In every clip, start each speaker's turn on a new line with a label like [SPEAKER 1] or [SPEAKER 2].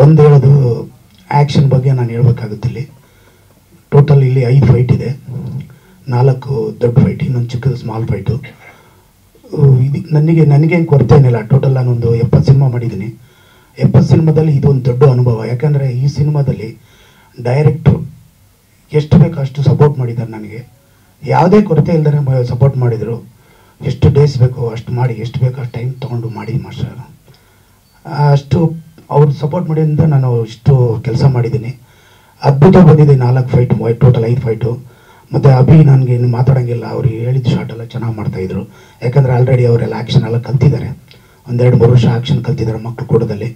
[SPEAKER 1] ಒಂದು ಹೇಳೋದು ಆ್ಯಕ್ಷನ್ ಬಗ್ಗೆ ನಾನು ಹೇಳ್ಬೇಕಾಗುತ್ತಿಲ್ಲಿ. ಟೋಟಲ್ ಇಲ್ಲಿ 5 ಫೈಟ್ ಇದೆ, 4 ದೊಡ್ಡ ಫೈಟ್, ಇನ್ನೊಂದು ಚಿಕ್ಕದು ಸ್ಮಾಲ್ ಫೈಟು. ಇದು ನನಗೇನು ಕೊರತೆ ಏನಿಲ್ಲ. ಟೋಟಲ್ ನಾನೊಂದು 70 ಸಿನಿಮಾ ಮಾಡಿದ್ದೀನಿ. 70 ಸಿನಿಮಾದಲ್ಲಿ ಇದೊಂದು ದೊಡ್ಡ ಅನುಭವ. ಯಾಕಂದರೆ ಈ ಸಿನಿಮಾದಲ್ಲಿ ಡೈರೆಕ್ಟ್ರು ಎಷ್ಟು ಬೇಕೋ ಅಷ್ಟು ಸಪೋರ್ಟ್ ಮಾಡಿದ್ದಾರೆ. ನನಗೆ ಯಾವುದೇ ಕೊರತೆ ಇಲ್ಲದೇ ಸಪೋರ್ಟ್ ಮಾಡಿದರು. ಎಷ್ಟು ಡೇಸ್ ಬೇಕೋ ಅಷ್ಟು ಮಾಡಿ, ಎಷ್ಟು ಬೇಕೋ ಅಷ್ಟು ಟೈಮ್ ತೊಗೊಂಡು ಮಾಡಿ ಮಾಸ್ಟರ್. ಅಷ್ಟು ಅವ್ರು ಸಪೋರ್ಟ್ ಮಾಡಿದ್ರಿಂದ ನಾನು ಇಷ್ಟು ಕೆಲಸ ಮಾಡಿದ್ದೀನಿ. ಅದ್ಭುತ ಬಂದಿದೆ. 4 ಫೈಟ್, ಟೋಟಲ್ 5 ಫೈಟು. ಮತ್ತು ಅಭಿ ನನಗೆ ಇನ್ನು ಮಾತಾಡೋಂಗಿಲ್ಲ. ಅವ್ರು ಹೇಳಿದ ಶಾರ್ಟ್ ಎಲ್ಲ ಚೆನ್ನಾಗಿ ಮಾಡ್ತಾಯಿದ್ರು. ಯಾಕಂದರೆ ಆಲ್ರೆಡಿ ಅವರೆಲ್ಲ ಆ್ಯಕ್ಷನ್ ಎಲ್ಲ ಕಲ್ತಿದ್ದಾರೆ. 1-2-3 ವರ್ಷ ಆ್ಯಕ್ಷನ್ ಕಲ್ತಿದ್ದಾರೆ ಮಕ್ಕಳು ಕೂಡದಲ್ಲಿ.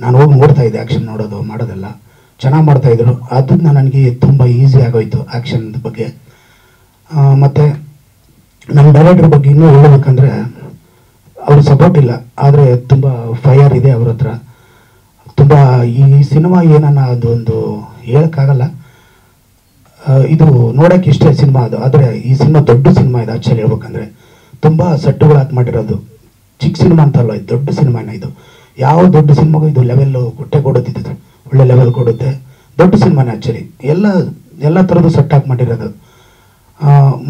[SPEAKER 1] ನಾನು ಹೋಗಿ ನೋಡ್ತಾಯಿದ್ದೆ ಆ್ಯಕ್ಷನ್ ಮಾಡೋದೆಲ್ಲ ಚೆನ್ನಾಗಿ ಮಾಡ್ತಾಯಿದ್ರು. ಅದನ್ನ ನನಗೆ ತುಂಬ ಈಸಿ ಆಗೋಯ್ತು ಆ್ಯಕ್ಷನ್ ಬಗ್ಗೆ. ಮತ್ತು ನಮ್ಮ ಡೈರೆಕ್ಟ್ರ್ ಬಗ್ಗೆ ಇನ್ನೂ ಹೇಳಬೇಕಂದ್ರೆ ಅವ್ರ ಸಪೋರ್ಟ್ ಇಲ್ಲ, ಆದರೆ ತುಂಬ ಫೈರ್ ಇದೆ ಅವ್ರ ಹತ್ರ. ತುಂಬ ಈ ಸಿನಿಮಾ ಏನನ್ನ ಅದೊಂದು ಹೇಳೋಕ್ಕಾಗಲ್ಲ. ಇದು ನೋಡೋಕ್ಕೆ ಇಷ್ಟೇ ಸಿನಿಮಾ ಅದು. ಆದರೆ ಈ ಸಿನಿಮಾ ದೊಡ್ಡ ಸಿನಿಮಾ ಇದೆ. ಆ್ಯಕ್ಚುಲಿ ಹೇಳ್ಬೇಕಂದ್ರೆ ತುಂಬ ಸೆಟ್ಟುಗಳು ಹಾಕಿ ಮಾಡಿರೋದು. ಚಿಕ್ಕ ಸಿನಿಮಾ ಅಂತಲ್ಲ, ಇದು ದೊಡ್ಡ ಸಿನಿಮಾನ. ಇದು ಯಾವ ದೊಡ್ಡ ಸಿನಿಮಾಗೂ ಇದು ಲೆವೆಲ್ಲು ಕೊಡುತ್ತಿದ್ದು, ಒಳ್ಳೆ ಲೆವೆಲ್ ಕೊಡುತ್ತೆ. ದೊಡ್ಡ ಸಿನಿಮಾನೇ ಆ್ಯಕ್ಚುಲಿ. ಎಲ್ಲ ಥರದ್ದು ಸೆಟ್ ಹಾಕಿ ಮಾಡಿರೋದು.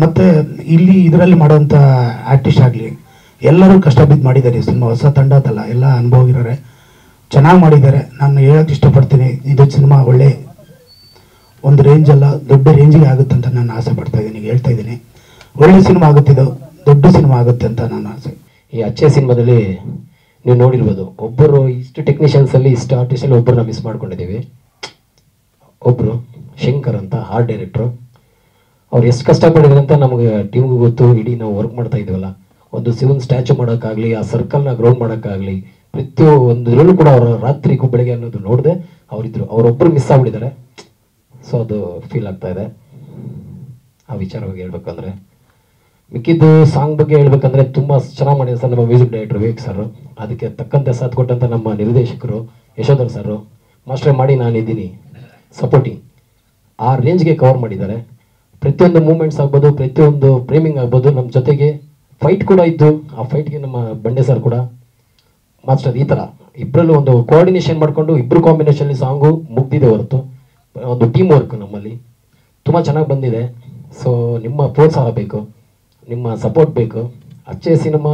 [SPEAKER 1] ಮತ್ತು ಇಲ್ಲಿ ಇದರಲ್ಲಿ ಮಾಡೋವಂಥ ಆರ್ಟಿಸ್ಟ್ ಆಗಲಿ ಎಲ್ಲರೂ ಕಷ್ಟ ಬಿದ್ದು ಮಾಡಿದ್ದಾರೆ. ಈ ಸಿನಿಮಾ ಹೊಸ ತಂಡ ಅಂತಲ್ಲ, ಎಲ್ಲ ಅನುಭವಿರೋರೆ, ಚೆನ್ನಾಗಿ ಮಾಡಿದ್ದಾರೆ. ನಾನು ಹೇಳೋಕ್ಕೆ ಇಷ್ಟಪಡ್ತೀನಿ, ಇದು ಸಿನಿಮಾ ಒಳ್ಳೆ ಒಂದು ರೇಂಜಲ್ಲ, ದೊಡ್ಡ ರೇಂಜಿಗೆ ಆಗುತ್ತೆ ಅಂತ ನಾನು ಆಸೆ ಪಡ್ತಾ ಇದ್ದೀನಿ. ಹೇಳ್ತಾ ಇದ್ದೀನಿ, ಒಳ್ಳೆ ಸಿನಿಮಾ ಆಗುತ್ತಿದ್ದು, ದೊಡ್ಡ ಸಿನಿಮಾ ಆಗುತ್ತೆ ಅಂತ ನನ್ನ ಆಸೆ.
[SPEAKER 2] ಈ ಅಚ್ಚೆ ಸಿನಿಮಾದಲ್ಲಿ ನೀವು ನೋಡಿರ್ಬೋದು, ಒಬ್ಬರು ಇಷ್ಟು ಟೆಕ್ನಿಷಿಯನ್ಸಲ್ಲಿ ಇಷ್ಟು ಆರ್ಟಿಸ್ಟಲ್ಲಿ ಒಬ್ಬರನ್ನ ಮಿಸ್ ಮಾಡ್ಕೊಂಡಿದ್ದೀವಿ. ಒಬ್ಬರು ಶಂಕರ್ ಅಂತ ಆರ್ಟ್ ಡೈರೆಕ್ಟ್ರು. ಅವ್ರು ಎಷ್ಟು ಕಷ್ಟಪಟ್ಟಿದ್ರು ಅಂತ ನಮಗೆ ಟೀಮ್ಗೂ ಗೊತ್ತು. ಇಡೀ ನಾವು ವರ್ಕ್ ಮಾಡ್ತಾ ಇದ್ದೀವಲ್ಲ, ಒಂದು ಶಿವನ್ ಸ್ಟ್ಯಾಚು ಮಾಡೋಕ್ಕಾಗಲಿ, ಆ ಸರ್ಕಲ್ನ ಗ್ರೌಂಡ್ ಮಾಡೋಕ್ಕಾಗಲಿ, ಪ್ರತಿಯೊಂದರಲ್ಲೂ ಕೂಡ ಅವರ ರಾತ್ರಿಗೂ ಬೆಳಗ್ಗೆ ಅನ್ನೋದು ನೋಡಿದೆ ಅವರಿದ್ರು. ಅವರೊಬ್ಬರು ಮಿಸ್ ಆಗಿಬಿಟ್ಟಿದ್ದಾರೆ. ಸೊ ಅದು ಫೀಲ್ ಆಗ್ತಾ ಇದೆ. ಆ ವಿಚಾರವಾಗಿ ಹೇಳ್ಬೇಕಂದ್ರೆ ಮಿಕ್ಕಿದ್ದು ಸಾಂಗ್ ಬಗ್ಗೆ ಹೇಳ್ಬೇಕಂದ್ರೆ ತುಂಬ ಚೆನ್ನಾಗಿ ಮಾಡಿದ್ದಾರೆ ಸರ್ ನಮ್ಮ ಮ್ಯೂಸಿಕ್ ಡೈರೆಕ್ಟರ್ ವಿವೇಕ್ ಸರ್. ಅದಕ್ಕೆ ತಕ್ಕಂತೆ ಸಾಥ್ ಕೊಟ್ಟಂಥ ನಮ್ಮ ನಿರ್ದೇಶಕರು ಯಶೋಧರ್ ಸರ್. ಮಾಸ್ಟರ್ ಮಾಡಿ ನಾನಿದ್ದೀನಿ ಸಪೋರ್ಟಿಂಗ್ ಆ ರೇಂಜ್ಗೆ ಕವರ್ ಮಾಡಿದ್ದಾರೆ. ಪ್ರತಿಯೊಂದು ಮೂಮೆಂಟ್ಸ್ ಆಗ್ಬೋದು, ಪ್ರತಿಯೊಂದು ಫ್ರೇಮಿಂಗ್ ಆಗ್ಬೋದು, ನಮ್ಮ ಜೊತೆಗೆ ಫೈಟ್ ಕೂಡ ಇದ್ದು ಆ ಫೈಟ್ಗೆ ನಮ್ಮ ಬಂಡೆ ಸರ್ ಕೂಡ ಮಾಸ್ಟರ್ ಈ ಥರ ಇಬ್ಬರಲ್ಲೂ ಒಂದು ಕೋಆರ್ಡಿನೇಷನ್ ಮಾಡಿಕೊಂಡು ಇಬ್ಬರು ಕಾಂಬಿನೇಷನಲ್ಲಿ ಸಾಂಗು ಮುಗ್ದಿದೆ ಹೊರತು ಒಂದು ಟೀಮ್ ವರ್ಕ್ ನಮ್ಮಲ್ಲಿ ತುಂಬ ಚೆನ್ನಾಗಿ ಬಂದಿದೆ. ಸೊ ನಿಮ್ಮ ಪ್ರೋತ್ಸಾಹ ಬೇಕು, ನಿಮ್ಮ ಸಪೋರ್ಟ್ ಬೇಕು. ಅಚ್ಚೆ ಸಿನಿಮಾ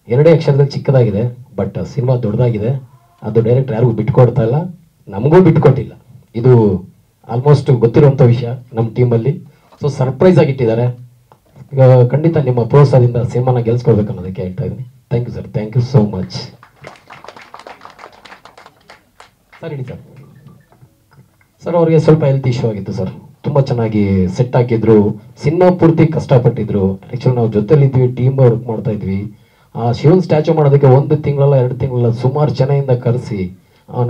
[SPEAKER 2] 2 ಅಕ್ಷರದಲ್ಲಿ ಚಿಕ್ಕದಾಗಿದೆ, ಬಟ್ ಸಿನಿಮಾ ದೊಡ್ಡದಾಗಿದೆ. ಅದು ಡೈರೆಕ್ಟ್ ಯಾರಿಗೂ ಬಿಟ್ಕೊಡ್ತಾ ಇಲ್ಲ, ನಮಗೂ ಬಿಟ್ಕೊಟ್ಟಿಲ್ಲ. ಇದು ಆಲ್ಮೋಸ್ಟ್ ಗೊತ್ತಿರುವಂಥ ವಿಷಯ ನಮ್ಮ ಟೀಮಲ್ಲಿ. ಸೊ ಸರ್ಪ್ರೈಸ್ ಆಗಿಟ್ಟಿದ್ದಾರೆ. ಖಂಡಿತ ನಿಮ್ಮ ಪ್ರೋತ್ಸಾಹದಿಂದ ಸಿನಿಮಾನ ಗೆಲ್ಸ್ಕೊಳ್ಬೇಕು ಅನ್ನೋದಕ್ಕೆ ಹೇಳ್ತಾ ಇದ್ದೀನಿ. Thank you sir, thank you so much sir. ಹೇಳಿ ಸರ್. ಸರ್ ಅವ್ರಿಗೆ ಸ್ವಲ್ಪ ಹೆಲ್ತ್ ಇಶ್ಯೂ ಆಗಿತ್ತು ಸರ್. ತುಂಬ ಚೆನ್ನಾಗಿ ಸೆಟ್ ಹಾಕಿದ್ರು, ಸಿನಿಮಾ ಪೂರ್ತಿ ಕಷ್ಟಪಟ್ಟಿದ್ರು. ಆ್ಯಕ್ಚುಲಿ ನಾವು ಜೊತೆಲಿದ್ವಿ, ಟೀಮ್ ವರ್ಕ್ ಮಾಡ್ತಾ ಇದ್ವಿ. ಆ ಶಿವನ್ ಸ್ಟ್ಯಾಚು ಮಾಡೋದಕ್ಕೆ 1 ತಿಂಗಳಲ್ಲ 2 ತಿಂಗಳಲ್ಲ ಸುಮಾರು ಜನದಿಂದ ಕರೆಸಿ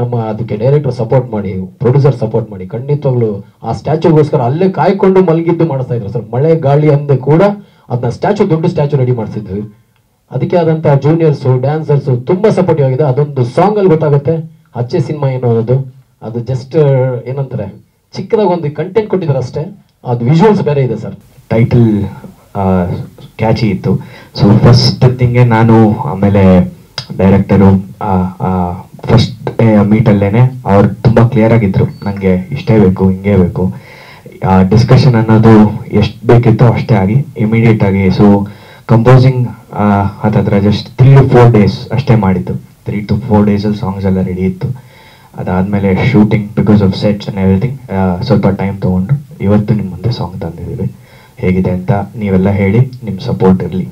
[SPEAKER 2] ನಮ್ಮ ಅದಕ್ಕೆ ಡೈರೆಕ್ಟರ್ ಸಪೋರ್ಟ್ ಮಾಡಿ, ಪ್ರೊಡ್ಯೂಸರ್ ಸಪೋರ್ಟ್ ಮಾಡಿ, ಖಂಡಿತವಾಗ್ಲು ಆ ಸ್ಟ್ಯಾಚುಗೋಸ್ಕರ ಅಲ್ಲೇ ಕಾಯ್ಕೊಂಡು ಮಲಗಿದ್ದು ಮಾಡಿಸ್ತಾ ಇದ್ರು ಸರ್. ಮಳೆ ಗಾಳಿ ಅಂದೆ ಕೂಡ ಅದನ್ನ ಸ್ಟ್ಯಾಚು, ದೊಡ್ಡ ಸ್ಟ್ಯಾಚು ರೆಡಿ ಮಾಡಿಸಿದ್ವಿ. ಅದಕ್ಕೆ ಆದಂಥ ಜೂನಿಯರ್ಸು, ಡ್ಯಾನ್ಸರ್ಸು ತುಂಬ ಸಪೋರ್ಟಿವ್ ಆಗಿದೆ. ಅದೊಂದು ಸಾಂಗಲ್ಲಿ ಗೊತ್ತಾಗುತ್ತೆ ಅಚ್ಚೆ ಸಿನಿಮಾ ಏನು ಅನ್ನೋದು. ಅದು ಜಸ್ಟ್ ಏನಂತಾರೆ, ಚಿಕ್ಕದಾಗ ಒಂದು ಕಂಟೆಂಟ್ ಕೊಟ್ಟಿದ್ದಾರೆ ಅಷ್ಟೇ, ಅದು ವಿಜುವಲ್ಸ್ ಬೇರೆ ಇದೆ ಸರ್.
[SPEAKER 3] ಟೈಟಲ್ ಕ್ಯಾಚಿ ಇತ್ತು. ಸೊ ಫಸ್ಟ್ ಥಿಂಗೆ ನಾನು, ಆಮೇಲೆ ಡೈರೆಕ್ಟರು ಫಸ್ಟ್ ಮೀಟಲ್ಲೇನೆ ಅವ್ರು ತುಂಬ ಕ್ಲಿಯರ್ ಆಗಿದ್ರು, ನನಗೆ ಇಷ್ಟೇ ಬೇಕು, ಹಿಂಗೆ ಬೇಕು. ಡಿಸ್ಕಷನ್ ಅನ್ನೋದು ಎಷ್ಟು ಬೇಕಿತ್ತೋ ಅಷ್ಟೇ ಆಗಿ ಇಮಿಡಿಯೇಟ್ ಆಗಿ. ಸೊ ಕಂಪೋಸಿಂಗ್ ಹತ್ತಿರ ಜಸ್ಟ್ 3 to 4 days ಅಷ್ಟೇ ಮಾಡಿದ್ದು. 3 to 4 days ಸಾಂಗ್ಸ್ ಎಲ್ಲ ರೆಡಿ ಇತ್ತು. ಅದಾದಮೇಲೆ shooting because of sets and everything ಸ್ವಲ್ಪ ಟೈಮ್ ತೊಗೊಂಡು ಇವತ್ತು ನಿಮ್ಮ ಮುಂದೆ ಸಾಂಗ್ ತಂದಿದ್ದೀವಿ. ಹೇಗಿದೆ ಅಂತ ನೀವೆಲ್ಲ ಹೇಳಿ, ನಿಮ್ಮ ಸಪೋರ್ಟ್ ಇರಲಿ.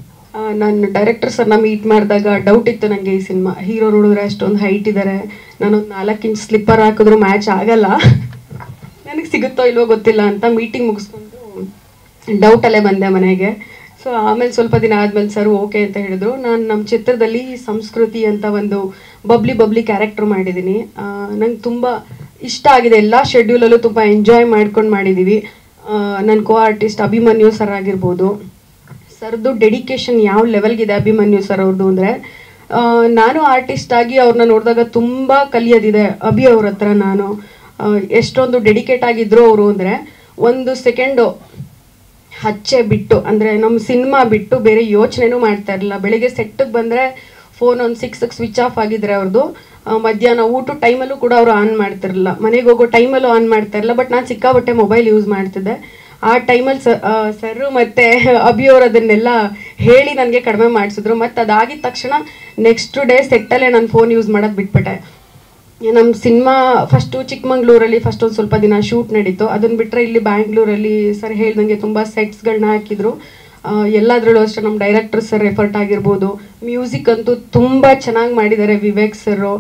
[SPEAKER 4] ನಾನು ಡೈರೆಕ್ಟರ್ ಸರ್ನ ಮೀಟ್ ಮಾಡಿದಾಗ ಡೌಟ್ ಇತ್ತು ನನಗೆ. ಈ ಸಿನಿಮಾ ಹೀರೋ ನೋಡಿದ್ರೆ ಅಷ್ಟೊಂದು ಹೈಟ್ ಇದ್ದಾರೆ, ನಾನೊಂದು 4 ಇಂಚ್ ಸ್ಲಿಪ್ಪರ್ ಹಾಕಿದ್ರು ಮ್ಯಾಚ್ ಆಗಲ್ಲ, ನನಗೆ ಸಿಗುತ್ತೋ ಇಲ್ವೋ ಗೊತ್ತಿಲ್ಲ ಅಂತ ಮೀಟಿಂಗ್ ಮುಗಿಸ್ಕೊಂಡು ಡೌಟಲ್ಲೇ ಬಂದೆ ಮನೆಗೆ. ಸೊ ಆಮೇಲೆ ಸ್ವಲ್ಪ ದಿನ ಆದಮೇಲೆ ಸರ್ ಓಕೆ ಅಂತ ಹೇಳಿದ್ರು. ನಾನು ನಮ್ಮ ಚಿತ್ರದಲ್ಲಿ ಸಂಸ್ಕೃತಿ ಅಂತ ಒಂದು ಬಬ್ಲಿ ಕ್ಯಾರೆಕ್ಟರ್ ಮಾಡಿದ್ದೀನಿ. ನಂಗೆ ತುಂಬ ಇಷ್ಟ ಆಗಿದೆ. ಎಲ್ಲ ಶೆಡ್ಯೂಲಲ್ಲೂ ತುಂಬ ಎಂಜಾಯ್ ಮಾಡ್ಕೊಂಡು ಮಾಡಿದ್ದೀವಿ. ನನ್ನ ಕೋ ಆರ್ಟಿಸ್ಟ್ ಅಭಿಮನ್ಯು ಸರ್ ಆಗಿರ್ಬೋದು. ಸರ್ದು ಡೆಡಿಕೇಶನ್ ಯಾವ ಲೆವೆಲ್ಗಿದೆ ಅಭಿಮನ್ಯು ಸರ್ ಅವ್ರದ್ದು ಅಂದರೆ, ನಾನು ಆರ್ಟಿಸ್ಟ್ ಆಗಿ ಅವ್ರನ್ನ ನೋಡಿದಾಗ ತುಂಬ ಕಲಿಯೋದಿದೆ ಅಭಿ ಅವ್ರ ಹತ್ರ. ನಾನು ಎಷ್ಟೊಂದು ಡೆಡಿಕೇಟ್ ಆಗಿದ್ರು ಅವರು ಅಂದರೆ, 1 ಸೆಕೆಂಡು ಹಚ್ಚೆ ಬಿಟ್ಟು, ಅಂದರೆ ನಮ್ಮ ಸಿನಿಮಾ ಬಿಟ್ಟು ಬೇರೆ ಯೋಚನೆನೂ ಮಾಡ್ತಾ ಇರಲಿಲ್ಲ. ಬೆಳಿಗ್ಗೆ ಸೆಟ್ಟಿಗೆ ಬಂದರೆ ಫೋನ್ ಒಂದು 6ಕ್ಕೆ ಸ್ವಿಚ್ ಆಫ್ ಆಗಿದ್ರೆ ಅವ್ರದ್ದು, ಮಧ್ಯಾಹ್ನ ಊಟದ ಟೈಮಲ್ಲೂ ಕೂಡ ಅವರು ಆನ್ ಮಾಡ್ತಿರಲಿಲ್ಲ, ಮನೆಗೆ ಹೋಗೋ ಟೈಮಲ್ಲೂ ಆನ್ ಮಾಡ್ತಾ ಇರಲಿಲ್ಲ. ಬಟ್ ನಾನು ಸಿಕ್ಕಾಪಟ್ಟೆ ಮೊಬೈಲ್ ಯೂಸ್ ಮಾಡ್ತಿದ್ದೆ. ಆ ಟೈಮಲ್ಲಿ ಸರ್ ಮತ್ತು ಅಭಿಯವರು ಅದನ್ನೆಲ್ಲ ಹೇಳಿ ನನಗೆ ಕಡಿಮೆ ಮಾಡಿಸಿದ್ರು. ಮತ್ತು ಅದಾಗಿದ ತಕ್ಷಣ ನೆಕ್ಸ್ಟ್ ಡೇ ಸೆಟ್ಟಲ್ಲೇ ನಾನು ಫೋನ್ ಯೂಸ್ ಮಾಡೋದು ಬಿಟ್ಬಿಟ್ಟೆ. ನಮ್ಮ ಸಿನಿಮಾ ಫಸ್ಟು ಚಿಕ್ಕಮಂಗ್ಳೂರಲ್ಲಿ ಫಸ್ಟ್ ಒಂದು ಸ್ವಲ್ಪ ದಿನ ಶೂಟ್ ನಡೀತು. ಅದನ್ನು ಬಿಟ್ಟರೆ ಇಲ್ಲಿ ಬ್ಯಾಂಗ್ಳೂರಲ್ಲಿ ಸರ್ ಹೇಳ್ದಂಗೆ ತುಂಬ ಸೆಟ್ಸ್ಗಳನ್ನ ಹಾಕಿದ್ರು. ಎಲ್ಲದರಲ್ಲೂ ಅಷ್ಟೇ ನಮ್ಮ ಡೈರೆಕ್ಟರ್ ಸರ್ ಎಫರ್ಟ್ ಆಗಿರ್ಬೋದು, ಮ್ಯೂಸಿಕ್ ಅಂತೂ ತುಂಬ ಚೆನ್ನಾಗಿ ಮಾಡಿದ್ದಾರೆ ವಿವೇಕ್ ಸರು.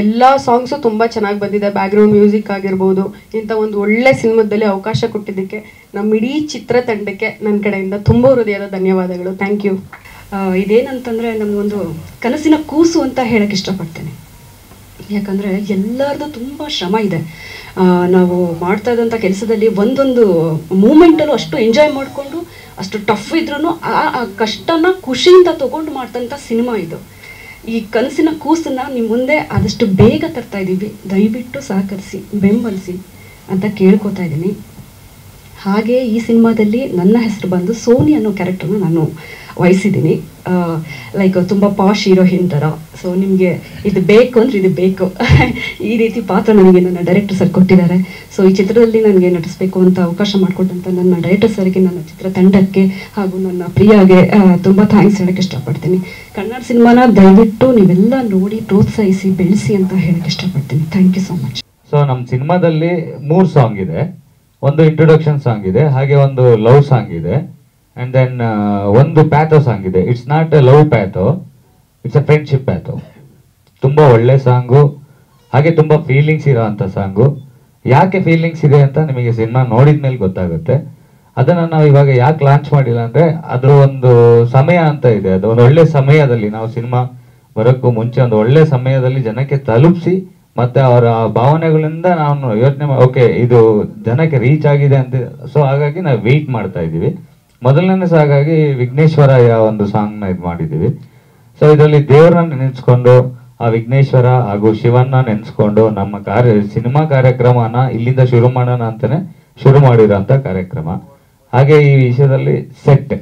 [SPEAKER 4] ಎಲ್ಲ ಸಾಂಗ್ಸು ತುಂಬ ಚೆನ್ನಾಗಿ ಬಂದಿದೆ, ಬ್ಯಾಕ್ಗ್ರೌಂಡ್ ಮ್ಯೂಸಿಕ್ ಆಗಿರ್ಬೋದು. ಇಂಥ ಒಂದು ಒಳ್ಳೆ ಸಿನಿಮಾದಲ್ಲಿ ಅವಕಾಶ ಕೊಟ್ಟಿದ್ದಕ್ಕೆ ನಮ್ಮ ಇಡೀ ಚಿತ್ರತಂಡಕ್ಕೆ ನನ್ನ ಕಡೆಯಿಂದ ತುಂಬ ಹೃದಯದ ಧನ್ಯವಾದಗಳು. Thank you.
[SPEAKER 5] ಇದೇನಂತಂದರೆ ನಮಗೊಂದು ಕನಸಿನ ಕೂಸು ಅಂತ ಹೇಳಕ್ಕೆ ಇಷ್ಟಪಡ್ತೇನೆ. ಯಾಕಂದರೆ ಎಲ್ಲರದ್ದು ತುಂಬ ಶ್ರಮ ಇದೆ. ನಾವು ಮಾಡ್ತಾ ಇದ್ದಂಥ ಕೆಲಸದಲ್ಲಿ ಒಂದೊಂದು ಮೂಮೆಂಟಲ್ಲೂ ಅಷ್ಟು ಎಂಜಾಯ್ ಮಾಡಿಕೊಂಡು ಅಷ್ಟು ಟಫ್ ಇದ್ರೂ ಆ ಕಷ್ಟನ ಖುಷಿಯಿಂದ ತೊಗೊಂಡು ಮಾಡ್ತಂಥ ಸಿನಿಮಾ ಇದು. ಈ ಕನಸಿನ ಕೂಸನ್ನು ನಿಮ್ಮ ಮುಂದೆ ಆದಷ್ಟು ಬೇಗ ತರ್ತಾ ಇದ್ದೀವಿ. ದಯವಿಟ್ಟು ಸಹಕರಿಸಿ, ಬೆಂಬಲಿಸಿ ಅಂತ ಕೇಳ್ಕೊತಾ ಇದ್ದೀನಿ. ಹಾಗೆ ಈ ಸಿನಿಮಾದಲ್ಲಿ ನನ್ನ ಹೆಸರು ಬಂದು ಸೋನಿ ಅನ್ನೋ ಕ್ಯಾರೆಕ್ಟರ್ನ ನಾನು ವಹಿಸಿದ್ದೀನಿ. ಲೈಕ್ ತುಂಬ ಪಾಶ್ ಹೀರೋಯಿನ್ ಥರ. ಸೊ ನಿಮಗೆ ಇದು ಬೇಕು ಅಂದರೆ ಇದು ಬೇಕು ಈ ರೀತಿ ಪಾತ್ರ ನನಗೆ ನನ್ನ ಡೈರೆಕ್ಟರ್ ಸರ್ ಕೊಟ್ಟಿದ್ದಾರೆ. ಸೊ ಈ ಚಿತ್ರದಲ್ಲಿ ನನಗೆ ನಟಿಸಬೇಕು ಅಂತ ಅವಕಾಶ ಮಾಡಿಕೊಟ್ಟಂಥ ನನ್ನ ಡೈರೆಕ್ಟರ್ ಸರ್ಗೆ, ನನ್ನ ಚಿತ್ರತಂಡಕ್ಕೆ ಹಾಗೂ ನನ್ನ ಪ್ರಿಯಾಗೆ ತುಂಬ ಥ್ಯಾಂಕ್ಸ್ ಹೇಳೋಕ್ಕೆ ಇಷ್ಟಪಡ್ತೀನಿ. ಕನ್ನಡ ಸಿನಿಮಾನ ದಯವಿಟ್ಟು ನೀವೆಲ್ಲ ನೋಡಿ ಪ್ರೋತ್ಸಾಹಿಸಿ ಬೆಳೆಸಿ ಅಂತ ಹೇಳೋಕ್ಕೆ ಇಷ್ಟಪಡ್ತೀನಿ. Thank you so much.
[SPEAKER 6] So ನಮ್ಮ ಸಿನಿಮಾದಲ್ಲಿ 3 ಸಾಂಗ್ ಇದೆ. ಒಂದು ಇಂಟ್ರೊಡಕ್ಷನ್ ಸಾಂಗ್ ಇದೆ, ಹಾಗೆ ಒಂದು ಲವ್ ಸಾಂಗ್ ಇದೆ, ಅಂಡ್ ದೆನ್ ಒಂದು ಪ್ಯಾಥೋ ಸಾಂಗ್ ಇದೆ. It's not A love ಪ್ಯಾಥೋ, it's A friendship ಪ್ಯಾಥೋ. ತುಂಬ ಒಳ್ಳೆ ಸಾಂಗು, ಹಾಗೆ ತುಂಬ ಫೀಲಿಂಗ್ಸ್ ಇರೋ ಅಂಥ ಸಾಂಗು. ಯಾಕೆ ಫೀಲಿಂಗ್ಸ್ ಇದೆ ಅಂತ ನಿಮಗೆ ಸಿನಿಮಾ ನೋಡಿದ ಮೇಲೆ ಗೊತ್ತಾಗುತ್ತೆ. ಅದನ್ನು ನಾವು ಇವಾಗ ಯಾಕೆ ಲಾಂಚ್ ಮಾಡಿಲ್ಲ ಅಂದರೆ ಅದ್ರ ಒಂದು ಸಮಯ ಅಂತ ಇದೆ. ಅದು ಒಂದು ಒಳ್ಳೆ ಸಮಯದಲ್ಲಿ, ನಾವು ಸಿನಿಮಾ ಬರೋಕ್ಕೂ ಮುಂಚೆ ಒಂದು ಒಳ್ಳೆ ಸಮಯದಲ್ಲಿ ಜನಕ್ಕೆ ತಲುಪಿಸಿ, ಮತ್ತು ಅವರ ಭಾವನೆಗಳಿಂದ ನಾವು ಯೋಚನೆ ಓಕೆ ಇದು ಜನಕ್ಕೆ ರೀಚ್ ಆಗಿದೆ ಅಂತ. ಸೊ ಹಾಗಾಗಿ ನಾವು ವೆಯ್ಟ್ ಮಾಡ್ತಾ ಇದ್ದೀವಿ. ಮೊದಲನೇ ಸಾಗಾಗಿ ವಿಘ್ನೇಶ್ವರಯ್ಯ ಒಂದು ಸಾಂಗ್ನ ಇದು ಮಾಡಿದ್ದೀವಿ. ಸೊ ಇದರಲ್ಲಿ ದೇವರನ್ನ ನೆನೆಸ್ಕೊಂಡು, ಆ ವಿಘ್ನೇಶ್ವರ ಹಾಗೂ ಶಿವನ್ನ ನೆನೆಸ್ಕೊಂಡು ನಮ್ಮ ಸಿನಿಮಾ ಕಾರ್ಯಕ್ರಮನ ಇಲ್ಲಿಂದ ಶುರು ಮಾಡೋಣ ಅಂತಾನೆ ಶುರು ಮಾಡಿರೋಂಥ ಕಾರ್ಯಕ್ರಮ. ಹಾಗೆ ಈ ವಿಷಯದಲ್ಲಿ ಸೆಟ್,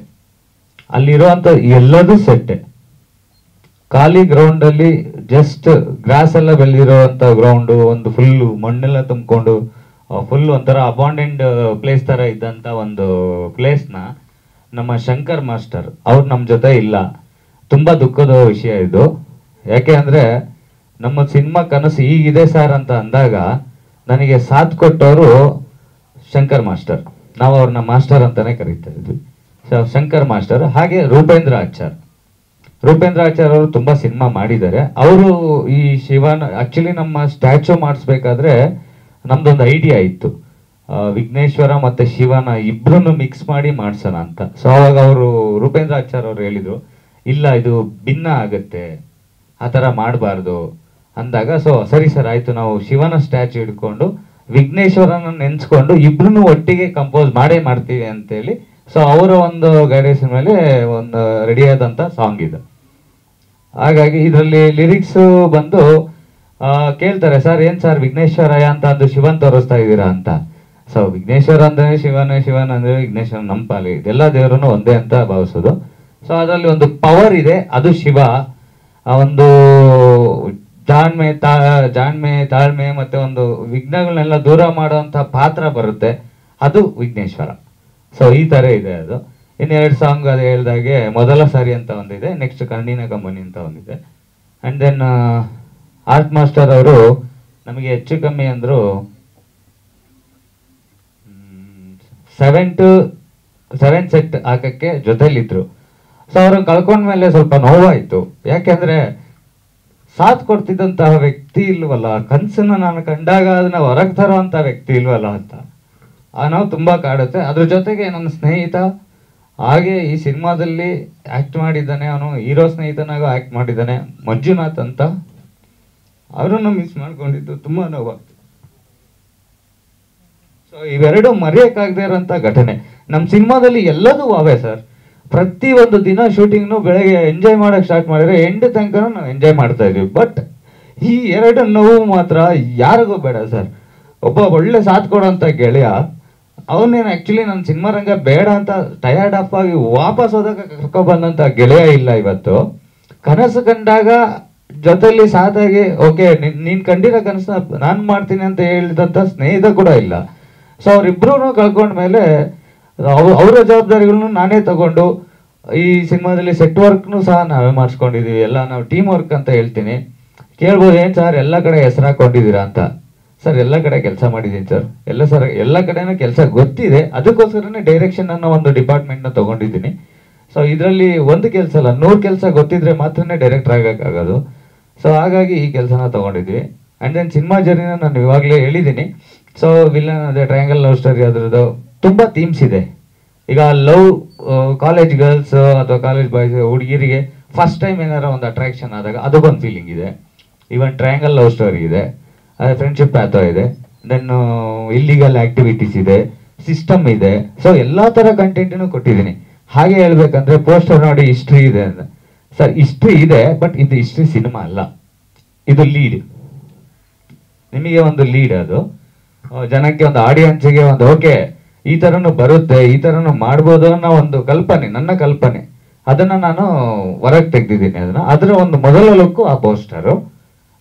[SPEAKER 6] ಅಲ್ಲಿರುವಂಥ ಎಲ್ಲದೂ ಸೆಟ್ಟೆ. ಖಾಲಿ ಗ್ರೌಂಡಲ್ಲಿ ಜಸ್ಟ್ ಗ್ರಾಸ್ ಎಲ್ಲ ಬೆಳೆದಿರೋವಂಥ ಗ್ರೌಂಡು, ಒಂದು ಫುಲ್ಲು ಮಣ್ಣೆಲ್ಲ ತುಂಬಿಕೊಂಡು ಫುಲ್ ಒಂಥರ ಅಬಾಂಡೆಂಡ್ ಪ್ಲೇಸ್ ಥರ ಇದ್ದಂಥ ಒಂದು ಪ್ಲೇಸ್ನ ನಮ್ಮ ಶಂಕರ್ ಮಾಸ್ಟರ್ ಅವ್ರು ನಮ್ಮ ಜೊತೆ ಇಲ್ಲ. ತುಂಬ ದುಃಖದ ವಿಷಯ ಇದು. ಯಾಕೆ ಅಂದರೆ ನಮ್ಮ ಸಿನಿಮಾ ಕನಸು ಹೀಗಿದೆ ಸರ್ ಅಂತ ಅಂದಾಗ ನನಗೆ ಸಾಥ್ ಕೊಟ್ಟವರು ಶಂಕರ್ ಮಾಸ್ಟರ್. ನಾವು ಅವ್ರನ್ನ ಮಾಸ್ಟರ್ ಅಂತಾನೆ ಕರೀತಾ ಇದ್ವಿ. ಶಂಕರ್ ಮಾಸ್ಟರ್. ಹಾಗೆ ರೂಪೇಂದ್ರ ಆಚಾರ್ ಅವರು ತುಂಬ ಸಿನಿಮಾ ಮಾಡಿದ್ದಾರೆ. ಅವರು ಈ ಶಿವನ ಆಕ್ಚುಲಿ ನಮ್ಮ ಸ್ಟ್ಯಾಚ್ಯೂ ಮಾಡಿಸ್ಬೇಕಾದ್ರೆ ನಮ್ದೊಂದು ಐಡಿಯಾ ಇತ್ತು, ವಿಘ್ನೇಶ್ವರ ಮತ್ತು ಶಿವನ ಇಬ್ಬರನ್ನು ಮಿಕ್ಸ್ ಮಾಡಿ ಮಾಡ್ಸೋಣ ಅಂತ. ಸೊ ಅವಾಗ ಅವರು ರೂಪೇಂದ್ರ ಆಚಾರ್ ಅವರು ಹೇಳಿದರು, ಇಲ್ಲ ಇದು ಭಿನ್ನ ಆಗುತ್ತೆ, ಆ ಥರ ಮಾಡಬಾರ್ದು ಅಂದಾಗ, ಸೊ ಸರಿ ಸರ್ ಆಯಿತು, ನಾವು ಶಿವನ ಸ್ಟ್ಯಾಚ್ಯೂ ಹಿಡ್ಕೊಂಡು ವಿಘ್ನೇಶ್ವರನ ನೆನೆಸ್ಕೊಂಡು ಇಬ್ಬರನ್ನು ಒಟ್ಟಿಗೆ ಕಂಪೋಸ್ ಮಾಡ್ತೀವಿ ಅಂತೇಳಿ. ಸೊ ಅವರ ಒಂದು ಗೈಡೆನ್ಸ್ ಮೇಲೆ ಒಂದು ರೆಡಿಯಾದಂಥ ಸಾಂಗ್ ಇದೆ. ಹಾಗಾಗಿ ಇದರಲ್ಲಿ ಲಿರಿಕ್ಸು ಬಂದು ಕೇಳ್ತಾರೆ, ಸರ್ ಏನು ಸರ್ ವಿಘ್ನೇಶ್ವರಯ್ಯ ಅಂತ ಅಂದು ಶಿವನ್ ತೋರಿಸ್ತಾ ಇದ್ದೀರಾ ಅಂತ. ಸೊ ವಿಘ್ನೇಶ್ವರ ಅಂದರೆ ಶಿವನ್ ಅಂದರೆ ವಿಘ್ನೇಶ್ವರ, ನಮ್ಮ ಪಾಲಿ ಇದೆಲ್ಲ ದೇವರನ್ನು ಒಂದೇ ಅಂತ ಭಾವಿಸೋದು. ಸೊ ಅದರಲ್ಲಿ ಒಂದು ಪವರ್ ಇದೆ, ಅದು ಶಿವ. ಒಂದು ಜಾಣ್ಮೆ ತಾಳ್ಮೆ ಮತ್ತೆ ಒಂದು ವಿಘ್ನಗಳನ್ನೆಲ್ಲ ದೂರ ಮಾಡುವಂಥ ಪಾತ್ರ ಬರುತ್ತೆ, ಅದು ವಿಘ್ನೇಶ್ವರ. ಸೊ ಈ ಥರ ಇದೆ ಅದು. ಇನ್ನೆರಡು ಸಾಂಗ್ ಅದು ಹೇಳ್ದಾಗೆ ಮೊದಲ ಸಾರಿ ಅಂತ ಒಂದಿದೆ, ನೆಕ್ಸ್ಟ್ ಕಣ್ಣಿನ ಕಂಬನಿ ಅಂತ ಒಂದಿದೆ. ಆ್ಯಂಡ್ ದೆನ್ ಆರ್ಟ್ ಮಾಸ್ಟರ್ ಅವರು ನಮಗೆ ಹೆಚ್ಚು ಕಮ್ಮಿ ಅಂದರು 7 ಸೆಟ್ ಹಾಕಕ್ಕೆ ಜೊತೆಲಿದ್ರು. ಸೊ ಅವ್ರನ್ನ ಕಳ್ಕೊಂಡ್ಮೇಲೆ ಸ್ವಲ್ಪ ನೋವಾಯಿತು. ಯಾಕೆಂದರೆ ಸಾಥ್ ಕೊಡ್ತಿದ್ದಂತಹ ವ್ಯಕ್ತಿ ಇಲ್ವಲ್ಲ, ಕನಸನ್ನ ನಾನು ಕಂಡಾಗ ಅದನ್ನ ಹೊರಗೆ ತರುವಂಥ ವ್ಯಕ್ತಿ ಇಲ್ವಲ್ಲ ಅಂತ ನಾವು ತುಂಬ ಕಾಡುತ್ತೆ. ಅದ್ರ ಜೊತೆಗೆ ನನ್ನ ಸ್ನೇಹಿತ ಹಾಗೆ ಈ ಸಿನಿಮಾದಲ್ಲಿ ಆ್ಯಕ್ಟ್ ಮಾಡಿದ್ದಾನೆ, ಅವನು ಹೀರೋ ಸ್ನೇಹಿತನಾಗೂ ಆ್ಯಕ್ಟ್ ಮಾಡಿದ್ದಾನೆ, ಮಂಜುನಾಥ್ ಅಂತ. ಅವರನ್ನು ಮಿಸ್ ಮಾಡ್ಕೊಂಡಿದ್ದು ತುಂಬ ನೋವಾಗ್ತದೆ. ಸೊ ಇವೆರಡು ಮರೆಯೋಕ್ಕಾಗದೇ ಇರೋಂಥ ಘಟನೆ. ನಮ್ಮ ಸಿನಿಮಾದಲ್ಲಿ ಎಲ್ಲದೂ ಅವೇ ಸರ್. ಪ್ರತಿಯೊಂದು ದಿನ ಶೂಟಿಂಗ್ನು ಬೆಳಗ್ಗೆ ಎಂಜಾಯ್ ಮಾಡೋಕ್ಕೆ ಸ್ಟಾರ್ಟ್ ಮಾಡಿದ್ರೆ ಎಂಡ್ ತನಕ ನಾವು ಎಂಜಾಯ್ ಮಾಡ್ತಾ ಇದೀವಿ. ಬಟ್ ಈ ಎರಡು ನೋವು ಮಾತ್ರ ಯಾರಿಗೂ ಬೇಡ ಸರ್. ಒಬ್ಬ ಒಳ್ಳೆ ಸಾಥ್ ಕೊಡೋಂಥ ಗೆಳೆಯ ಅವನೇನು ಆ್ಯಕ್ಚುಲಿ ನನ್ನ ಸಿನಿಮಾ ರಂಗ ಬೇಡ ಅಂತ ಟಯರ್ಡ್ ಆಗಿ ವಾಪಸ್ ಹೋದಾಗ ಕರ್ಕೊಬಂದಂಥ ಗೆಳೆಯ ಇಲ್ಲ ಇವತ್ತು. ಕನಸು ಕಂಡಾಗ ಜೊತೆಲಿ ಸಾದಾಗಿ ಓಕೆ ನೀನ್ ಕಂಡಿರೋ ಕನಸನ್ನ ನಾನು ಮಾಡ್ತೀನಿ ಅಂತ ಹೇಳಿದಂತ ಸ್ನೇಹಿತ ಕೂಡ ಇಲ್ಲ. ಸೊ ಅವ್ರಿಬ್ರು ಕಳ್ಕೊಂಡ್ಮೇಲೆ ಅವರ ಜವಾಬ್ದಾರಿಗಳನ್ನ ನಾನೇ ತಗೊಂಡು ಈ ಸಿನಿಮಾದಲ್ಲಿ ಸೆಟ್ ವರ್ಕ್ನು ಸಹ ನಾವೇ ಮಾಡಿಸ್ಕೊಂಡಿದೀವಿ. ಎಲ್ಲ ನಾವು ಟೀಮ್ ವರ್ಕ್ ಅಂತ ಹೇಳ್ತೀನಿ. ಕೇಳ್ಬೋದು ಏನ್ ಸರ್ ಎಲ್ಲ ಕಡೆ ಹೆಸರು ಹಾಕೊಂಡಿದ್ದೀರಾ ಅಂತ. ಸರ್ ಎಲ್ಲ ಕಡೆ ಕೆಲಸ ಮಾಡಿದ್ದೀನಿ ಸರ್, ಎಲ್ಲ ಕಡೆನೂ ಕೆಲಸ ಗೊತ್ತಿದೆ, ಅದಕ್ಕೋಸ್ಕರನೇ ಡೈರೆಕ್ಷನ್ ಅನ್ನೋ ಒಂದು ಡಿಪಾರ್ಟ್ಮೆಂಟ್ನ ತಗೊಂಡಿದ್ದೀನಿ. ಸೊ ಇದರಲ್ಲಿ ಒಂದು ಕೆಲಸ ಅಲ್ಲ, 100 ಕೆಲಸ ಗೊತ್ತಿದ್ರೆ ಮಾತ್ರನೇ ಡೈರೆಕ್ಟರ್ ಆಗೋಕ್ಕಾಗೋದು. ಸೊ ಹಾಗಾಗಿ ಈ ಕೆಲಸನ ತಗೊಂಡಿದ್ವಿ. ಆ್ಯಂಡ್ ದೆನ್ ಸಿನಿಮಾ ಜರ್ನಿನ ನಾನು ಇವಾಗಲೇ ಹೇಳಿದ್ದೀನಿ. ಸೊ ವಿಲನ್ ಅದೇ ಟ್ರಯಾಂಗಲ್ ಲವ್ ಸ್ಟೋರಿ, ಅದರದ್ದು ತುಂಬ ಥೀಮ್ಸ್ ಇದೆ. ಈಗ ಲವ್, ಕಾಲೇಜ್ ಗರ್ಲ್ಸ್ ಅಥವಾ ಕಾಲೇಜ್ ಬಾಯ್ಸ್ ಹುಡುಗಿರಿಗೆ ಫಸ್ಟ್ ಟೈಮ್ ಏನಾರ ಒಂದು ಅಟ್ರಾಕ್ಷನ್ ಆದಾಗ ಅದಕ್ಕೊಂದು ಫೀಲಿಂಗ್ ಇದೆ. ಈವನ್ ಟ್ರಯಾಂಗಲ್ ಲವ್ ಸ್ಟೋರಿ ಇದೆ, ಅದೇ ಫ್ರೆಂಡ್ಶಿಪ್ ಪ್ಯಾಥೋ ಇದೆ, ದೆನ್ ಇಲ್ಲಿಗಲ್ ಆಕ್ಟಿವಿಟೀಸ್ ಇದೆ, ಸಿಸ್ಟಮ್ ಇದೆ. ಸೊ ಎಲ್ಲ ಥರ ಕಂಟೆಂಟನ್ನು ಕೊಟ್ಟಿದ್ದೀನಿ. ಹಾಗೆ ಹೇಳ್ಬೇಕಂದ್ರೆ ಪೋಸ್ಟರ್ ನೋಡಿ ಹಿಸ್ಟ್ರಿ ಇದೆ ಅಂತ. ಸರ್ ಹಿಸ್ಟ್ರಿ ಇದೆ, ಬಟ್ ಇದು ಹಿಸ್ಟ್ರಿ ಸಿನಿಮಾ ಅಲ್ಲ, ಇದು ಲೀಡ್. ನಿಮಗೆ ಒಂದು ಲೀಡ್, ಅದು ಜನಕ್ಕೆ ಒಂದು ಆಡಿಯನ್ಸ್ಗೆ ಒಂದು ಓಕೆ ಈ ಥರನೂ ಬರುತ್ತೆ, ಈ ಥರನೂ ಮಾಡ್ಬೋದು ಅನ್ನೋ ಒಂದು ಕಲ್ಪನೆ, ನನ್ನ ಕಲ್ಪನೆ, ಅದನ್ನು ನಾನು ಹೊರಗೆ ತೆಗ್ದಿದ್ದೀನಿ. ಅದರ ಒಂದು ಮೊದಲ ಲುಕ್ಕು ಆ ಪೋಸ್ಟರು.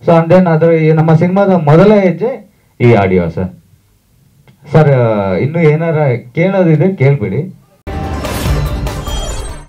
[SPEAKER 6] ಸೊ ಅಂಡ್ ದೆನ್ ಅದರ ನಮ್ಮ ಸಿನಿಮಾದ ಮೊದಲ ಹೆಜ್ಜೆ ಈ ಆಡಿಯೋ ಸರ್. ಇನ್ನೂ ಏನಾರ ಕೇಳೋದಿದೆ ಕೇಳ್ಬಿಡಿ.